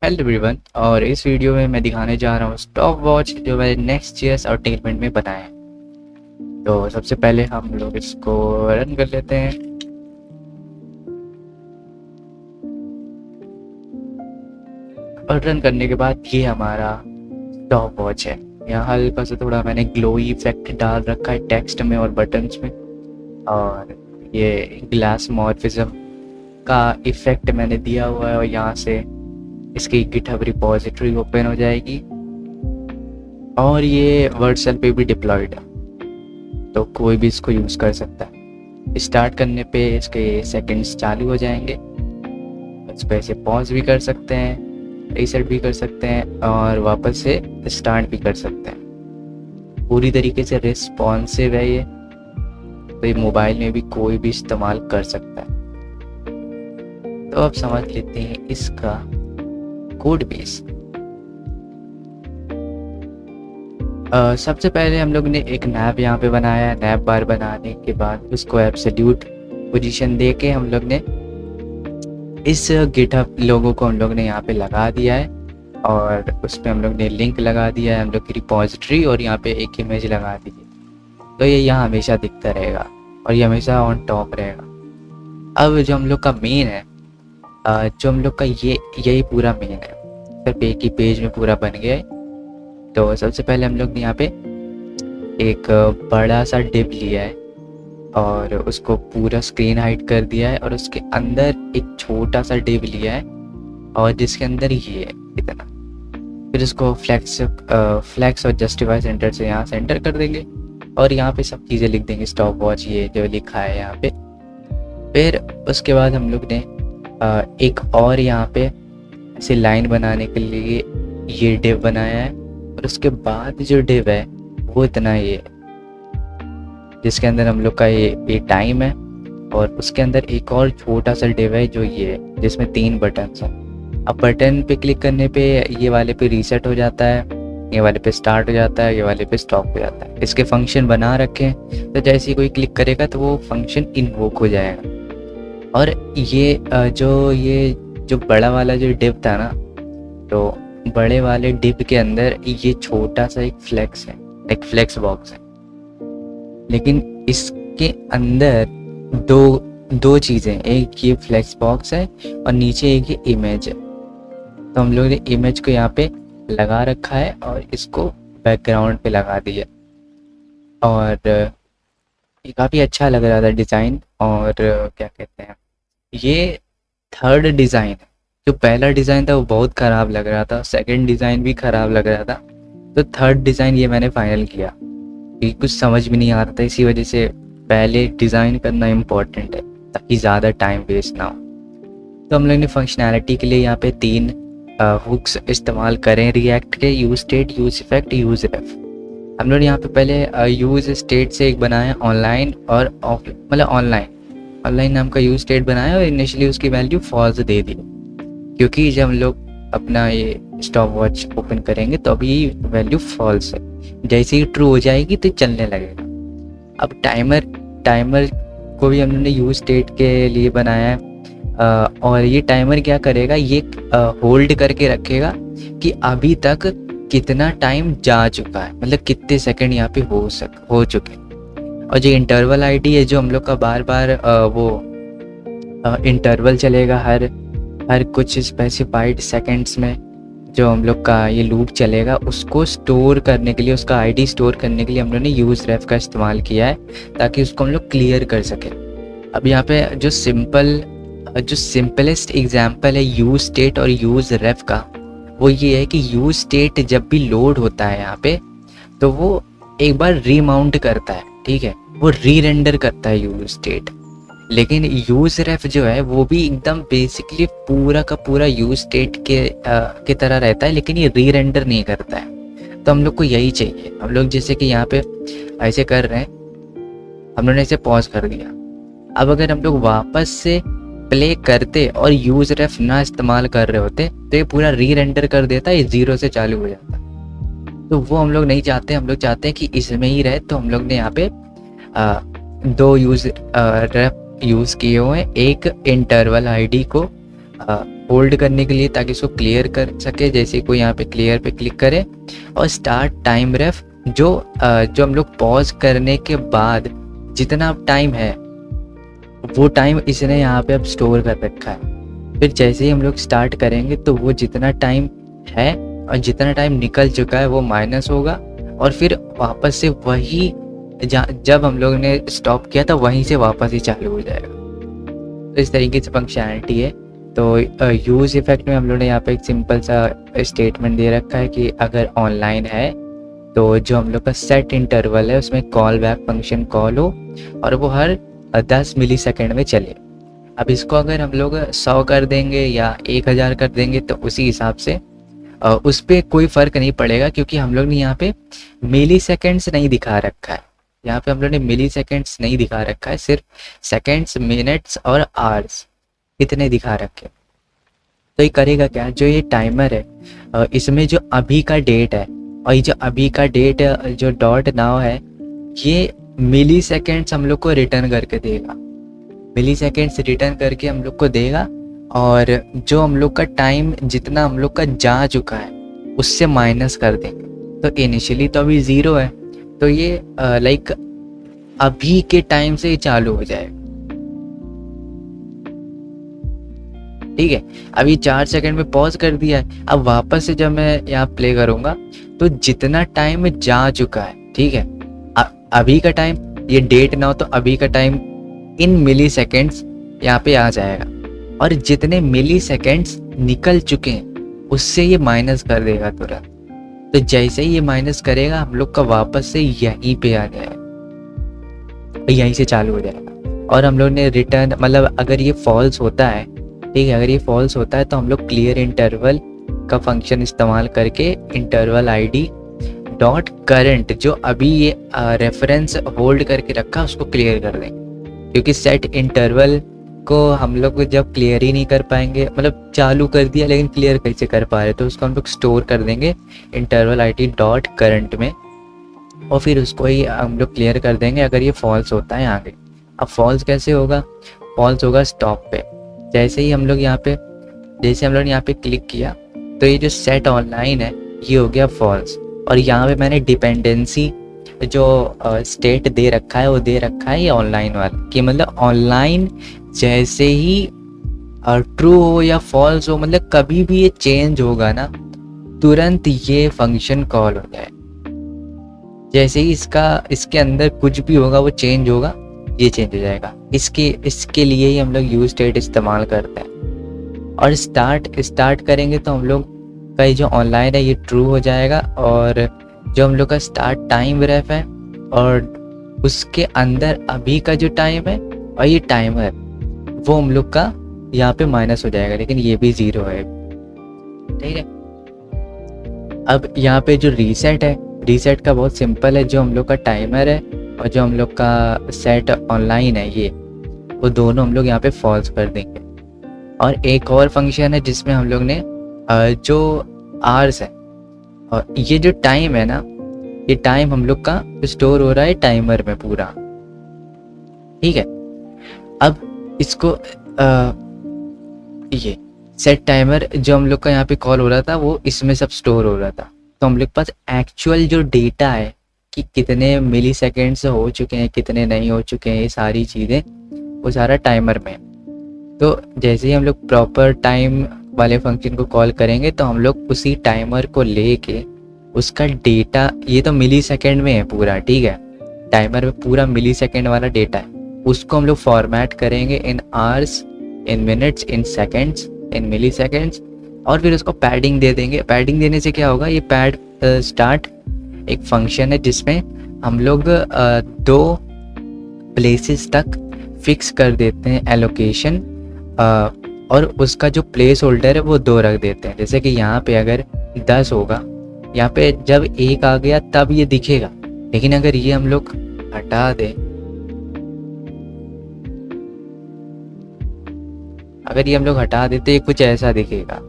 Hello everyone. और इस video में मैं दिखाने जा रहा हूँ स्टॉप वॉच जो मैंने नेक्स्ट जीएस और टेलमेंट में बनाया है। तो सबसे पहले हम लोग इसको रन कर लेते हैं। और रन करने के बाद ये हमारा स्टॉप वॉच है। यहाँ हल्का सा थोड़ा मैंने ग्लोई इफेक्ट डाल रखा है टेक्स्ट में और बटन्स में। और ये ग्लास मॉर्फिज्म का इफेक्ट मैंने दिया हुआ है और यहाँ से इसकी गिटहब रिपोजिटरी ओपन हो जाएगी और ये वर्डसेल पे भी डिप्लॉयड है, तो कोई भी इसको यूज़ कर सकता है। स्टार्ट करने पे इसके सेकंड्स चालू हो जाएंगे। इस पे से पॉज भी कर सकते हैं, रीसेट भी कर सकते हैं और वापस से स्टार्ट भी कर सकते हैं। पूरी तरीके से रिस्पॉन्सिव है ये, तो ये मोबाइल में भी कोई भी इस्तेमाल कर सकता है। तो अब समझ लेते हैं इसका कोड बेस। सबसे पहले हम लोग ने एक नैब यहाँ पे बनाया है। नैब बार बनाने के बाद उसको एब्सोल्यूट पोजीशन दे के हम लोग ने इस गिटहब लोगो को हम लोग ने यहाँ पे लगा दिया है और उस पर हम लोग ने लिंक लगा दिया है हम लोग की रिपोजिटरी और यहाँ पे एक इमेज लगा दी है। तो ये यहाँ हमेशा दिखता रहेगा और ये हमेशा ऑन टॉप रहेगा। अब जो हम लोग का मेन है, जो हम लोग का यही पूरा मेन है, सिर्फ एक ही पेज में पूरा बन गया है। तो सबसे पहले हम लोग ने यहाँ पे एक बड़ा सा डिव लिया है और उसको पूरा स्क्रीन हाइड कर दिया है और उसके अंदर एक छोटा सा डिव लिया है और जिसके अंदर ये है इतना। फिर इसको फ्लेक्स और जस्टिफाई सेंटर से यहाँ सेंटर कर देंगे और यहाँ पे सब चीज़ें लिख देंगे, स्टॉप वॉच ये जो लिखा है यहाँ पे। फिर उसके बाद हम लोग ने एक और यहाँ पे ऐसे लाइन बनाने के लिए ये डिव बनाया है और उसके बाद जो डिव है वो इतना ये है, जिसके अंदर हम लोग का ये टाइम है और उसके अंदर एक और छोटा सा डिव है जो ये है जिसमें 3 बटन्स हैं। अब बटन पे क्लिक करने पे ये वाले पे रीसेट हो जाता है, ये वाले पे स्टार्ट हो जाता है, ये वाले पे स्टॉप हो जाता है। इसके फंक्शन बना रखे हैं तो जैसे ही कोई क्लिक करेगा तो वो फंक्शन इन्वोक हो जाएगा। और ये जो बड़ा वाला जो डिव था ना, तो बड़े वाले डिव के अंदर ये छोटा सा एक फ्लेक्स बॉक्स है, लेकिन इसके अंदर दो चीज़ें, एक ये फ्लेक्स बॉक्स है और नीचे एक ये इमेज है। तो हम लोग ने इमेज को यहाँ पे लगा रखा है और इसको बैकग्राउंड पे लगा दिया और ये काफ़ी अच्छा लग रहा था डिज़ाइन। और क्या कहते हैं, ये थर्ड डिज़ाइन है। जो पहला डिज़ाइन था वो बहुत ख़राब लग रहा था, सेकंड डिज़ाइन भी ख़राब लग रहा था, तो थर्ड डिज़ाइन ये मैंने फाइनल किया क्योंकि कुछ समझ में नहीं आ रहा था। इसी वजह से पहले डिज़ाइन करना इम्पोर्टेंट है ताकि ज़्यादा टाइम वेस्ट ना हो। तो हम लोग ने फंक्शनैलिटी के लिए यहाँ पे 3 हुक्स इस्तेमाल करें रिएक्ट के, use state, use effect, use ref. हम लोग यहाँ पे पहले यूज स्टेट से एक बनाया ऑनलाइन और ऑफलाइन, मतलब ऑनलाइन नाम का यूज स्टेट बनाया और इनिशियली उसकी वैल्यू फॉल्स दे दी क्योंकि जब हम लोग अपना ये स्टॉप वॉच ओपन करेंगे तो अभी वैल्यू फॉल्स है। जैसे ही ट्रू हो जाएगी तो चलने लगेगा। अब टाइमर को भी हमने यूज स्टेट के लिए बनाया है और ये टाइमर क्या करेगा, ये होल्ड करके रखेगा कि अभी तक कितना टाइम जा चुका है, मतलब कितने सेकंड यहाँ पे हो चुके। और जो इंटरवल आईडी है जो हम लोग का बार बार वो इंटरवल चलेगा हर कुछ स्पेसिफाइड सेकंड्स में जो हम लोग का ये लूप चलेगा, उसको स्टोर करने के लिए, उसका आईडी स्टोर करने के लिए हम लोग ने यूज रेफ का इस्तेमाल किया है ताकि उसको हम लोग क्लियर कर सकें। अब यहाँ पे जो सिंपलेस्ट एग्जांपल है यूज स्टेट और यूज रेफ का, वो ये है कि यूज स्टेट जब भी लोड होता है यहाँ पे तो वो एक बार रीमाउंट करता है, ठीक है, वो री रेंडर करता है यूज स्टेट। लेकिन यूज रेफ जो है वो भी एकदम बेसिकली पूरा का पूरा यूज स्टेट के तरह रहता है, लेकिन ये री रेंडर नहीं करता है। तो हम लोग को यही चाहिए। हम लोग जैसे कि यहाँ पे ऐसे कर रहे हैं, हम लोगों ने इसे पॉज कर दिया। अब अगर हम लोग वापस से प्ले करते और यूज रेफ ना इस्तेमाल कर रहे होते तो ये पूरा री रेंडर कर देता, ये 0 से चालू हो जाता। तो वो हम लोग नहीं चाहते। हम लोग चाहते हैं कि इसमें ही रहे। तो हम लोग ने यहाँ पे 2 यूज रेफ यूज़ किए हुए, एक इंटरवल आईडी को होल्ड करने के लिए ताकि इसको क्लियर कर सके। जैसे कोई यहाँ पे क्लियर पे क्लिक करे और स्टार्ट टाइम रेफ जो हम लोग पॉज करने के बाद जितना टाइम है वो टाइम इसने यहाँ पे अब स्टोर कर रखा है। फिर जैसे ही हम लोग स्टार्ट करेंगे तो वो जितना टाइम है और जितना टाइम निकल चुका है वो माइनस होगा और फिर वापस से वही जब हम लोग ने स्टॉप किया था वहीं से वापस ही चालू हो जाएगा। तो इस तरीके से फंक्शनैलिटी है। तो यूज़ इफेक्ट में हम लोग ने यहाँ पे एक सिंपल सा स्टेटमेंट दे रखा है कि अगर ऑनलाइन है तो जो हम लोग का सेट इंटरवल है उसमें कॉल बैक फंक्शन कॉल हो और वो हर 10 मिली सेकेंड में चले। अब इसको अगर हम लोग 100 कर देंगे या 1000 कर देंगे तो उसी हिसाब से उस पर कोई फ़र्क नहीं पड़ेगा, क्योंकि हम लोग ने यहाँ पे मिली सेकेंड्स नहीं दिखा रखा है। यहाँ पे हम लोग ने मिली सेकेंड्स नहीं दिखा रखा है, सिर्फ सेकेंड्स, मिनट्स और आवर्स इतने दिखा रखे। तो ये करेगा क्या, जो ये टाइमर है इसमें जो अभी का डेट है और ये जो अभी का डेट जो डॉट नाउ है ये मिली सेकेंड्स हम लोग को रिटर्न करके देगा। मिली सेकेंड्स रिटर्न करके हम लोग को देगा और जो हम लोग का टाइम जितना हम लोग का जा चुका है उससे माइनस कर देंगे। तो इनिशियली तो अभी 0 है तो ये लाइक अभी के टाइम से ही चालू हो जाएगा। ठीक है, अभी 4 सेकंड में पॉज कर दिया है। अब वापस से जब मैं यहाँ प्ले करूँगा तो जितना टाइम जा चुका है, ठीक है, अभी का टाइम, ये डेट ना हो तो अभी का टाइम इन मिली सेकेंड्स यहाँ पे आ जाएगा और जितने मिली सेकेंड्स निकल चुके हैं उससे ये माइनस कर देगा तुरंत। तो जैसे ही ये माइनस करेगा हम लोग का वापस से यहीं पे आ जाएगा, यहीं से चालू हो जाएगा। और हम लोग ने रिटर्न, मतलब अगर ये फॉल्स होता है, ठीक है, अगर ये फॉल्स होता है तो हम लोग क्लियर इंटरवल का फंक्शन इस्तेमाल करके इंटरवल आईडी डॉट करंट जो अभी ये रेफरेंस होल्ड करके रखा उसको क्लियर कर देंगे। क्योंकि सेट इंटरवल को हम लोग जब क्लियर ही नहीं कर पाएंगे, मतलब चालू कर दिया लेकिन क्लियर कैसे कर पा रहे, तो उसको हम लोग स्टोर कर देंगे इंटरवल आईडी डॉट करंट में और फिर उसको ही हम लोग क्लियर कर देंगे अगर ये फॉल्स होता है आगे। अब फॉल्स कैसे होगा, फॉल्स होगा स्टॉप पे। जैसे ही हम लोग यहाँ पे, जैसे हम लोग यहाँ पे क्लिक किया तो ये जो सेट ऑनलाइन है ये हो गया फॉल्स। और यहाँ पे मैंने डिपेंडेंसी जो स्टेट दे रखा है वो दे रखा है ये ऑनलाइन वाला, कि मतलब ऑनलाइन जैसे ही ट्रू हो या फॉल्स हो, मतलब कभी भी ये चेंज होगा ना तुरंत ये फंक्शन कॉल हो जाए। जैसे ही इसके अंदर कुछ भी होगा वो चेंज होगा, ये चेंज हो जाएगा। इसके लिए ही हम लोग यूज स्टेट इस्तेमाल करते हैं। और स्टार्ट करेंगे तो हम लोग का ये जो ऑनलाइन है ये ट्रू हो जाएगा और जो हम लोग का स्टार्ट टाइम रेफ है और उसके अंदर अभी का जो टाइम है और ये टाइम है वो हम लोग का यहाँ पे माइनस हो जाएगा, लेकिन ये भी 0 है। ठीक है, अब यहाँ पे जो रीसेट है, रीसेट का बहुत सिंपल है। जो हम लोग का टाइमर है और जो हम लोग का सेट ऑनलाइन है ये वो दोनों हम लोग यहाँ पे फॉल्स कर देंगे। और एक और फंक्शन है जिसमें हम लोग ने जो आवर्स है और ये जो टाइम है ना, ये टाइम हम लोग का स्टोर हो रहा है टाइमर में पूरा। ठीक है, अब इसको ये सेट टाइमर जो हम लोग का यहाँ पे कॉल हो रहा था वो इसमें सब स्टोर हो रहा था। तो हम लोग के पास एक्चुअल जो डेटा है कि कितने मिली सेकेंड से हो चुके हैं, कितने नहीं हो चुके हैं, ये सारी चीज़ें वो सारा टाइमर में। तो जैसे ही हम लोग प्रॉपर टाइम वाले फंक्शन को कॉल करेंगे तो हम लोग उसी टाइमर को लेके उसका डेटा, ये तो मिली सेकेंड में है पूरा, ठीक है, टाइमर में पूरा मिली सेकेंड वाला डेटा है, उसको हम लोग फॉर्मेट करेंगे in hours, in minutes, in seconds, in milliseconds और फिर उसको पैडिंग दे देंगे। पैडिंग देने से क्या होगा, ये पैड स्टार्ट एक फंक्शन है जिसमें हम लोग 2 प्लेसेस तक फिक्स कर देते हैं एलोकेशन और उसका जो प्लेस होल्डर है वो 2 रख देते हैं। जैसे कि यहाँ पे अगर 10 होगा, यहाँ पे जब 1 आ गया तब ये दिखेगा, लेकिन अगर ये हम लोग हटा दें, अगर ये हम लोग हटा देते ये कुछ ऐसा दिखेगा।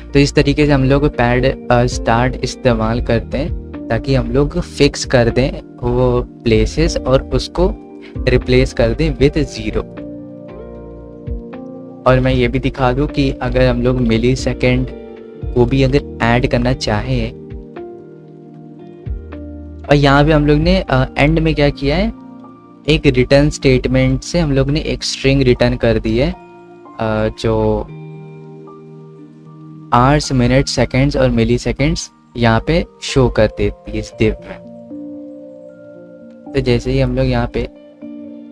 तो इस तरीके से हम लोग पैड स्टार्ट इस्तेमाल करते हैं ताकि हम लोग फिक्स कर दें वो प्लेसेस और उसको रिप्लेस कर दें विद 0। और मैं ये भी दिखा दूँ कि अगर हम लोग मिली सेकेंड को भी अगर ऐड करना चाहें, और यहाँ पे हम लोग ने एंड में क्या किया है, एक रिटर्न स्टेटमेंट से हम लोग ने एक स्ट्रिंग रिटर्न कर दी है जो आवर्स, मिनट, सेकेंड्स और मिली सेकेंड्स यहाँ पे शो कर देती है इस div में। तो जैसे ही हम लोग यहाँ पे,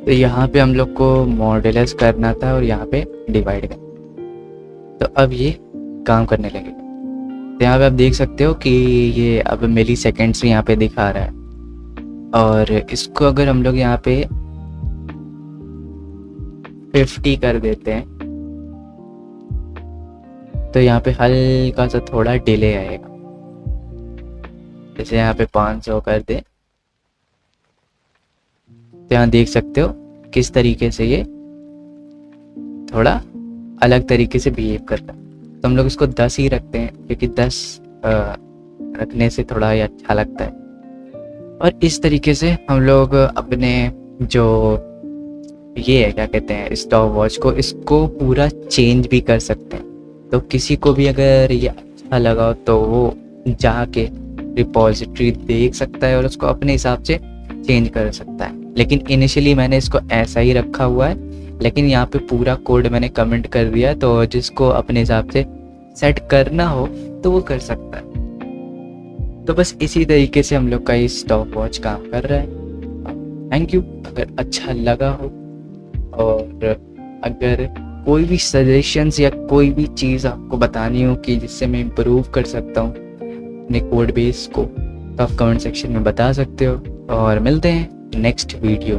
तो यहाँ पे हम लोग को मॉड्यूलस करना था और यहाँ पे डिवाइड करना, तो अब ये काम करने लगेगा। तो यहाँ पे आप देख सकते हो कि ये अब मिली सेकेंड्स यहाँ पे दिखा रहा है, और इसको अगर हम लोग यहाँ पे 50 कर देते हैं तो यहाँ पे हल्का सा थोड़ा डिले आएगा। जैसे यहाँ पे 500 कर दे, तो यहाँ देख सकते हो किस तरीके से ये थोड़ा अलग तरीके से बिहेव करता है। तो हम लोग इसको 10 ही रखते हैं क्योंकि 10 रखने से थोड़ा ये अच्छा लगता है। और इस तरीके से हम लोग अपने जो ये है क्या कहते हैं स्टॉप वॉच को, इसको पूरा चेंज भी कर सकते हैं। तो किसी को भी अगर ये अच्छा लगा तो वो जाके रिपॉजिटरी देख सकता है और उसको अपने हिसाब से चेंज कर सकता है। लेकिन इनिशियली मैंने इसको ऐसा ही रखा हुआ है, लेकिन यहाँ पे पूरा कोड मैंने कमेंट कर दिया, तो जिसको अपने हिसाब से सेट करना हो तो वो कर सकता है। तो बस इसी तरीके से हम लोग का ये स्टॉप वॉच काम कर रहा है। थैंक यू अगर अच्छा लगा हो, और अगर कोई भी सजेशंस या कोई भी चीज़ आपको बतानी हो कि जिससे मैं इम्प्रूव कर सकता हूँ अपने कोड बेस को, तो आप कमेंट सेक्शन में बता सकते हो। और मिलते हैं नेक्स्ट वीडियो।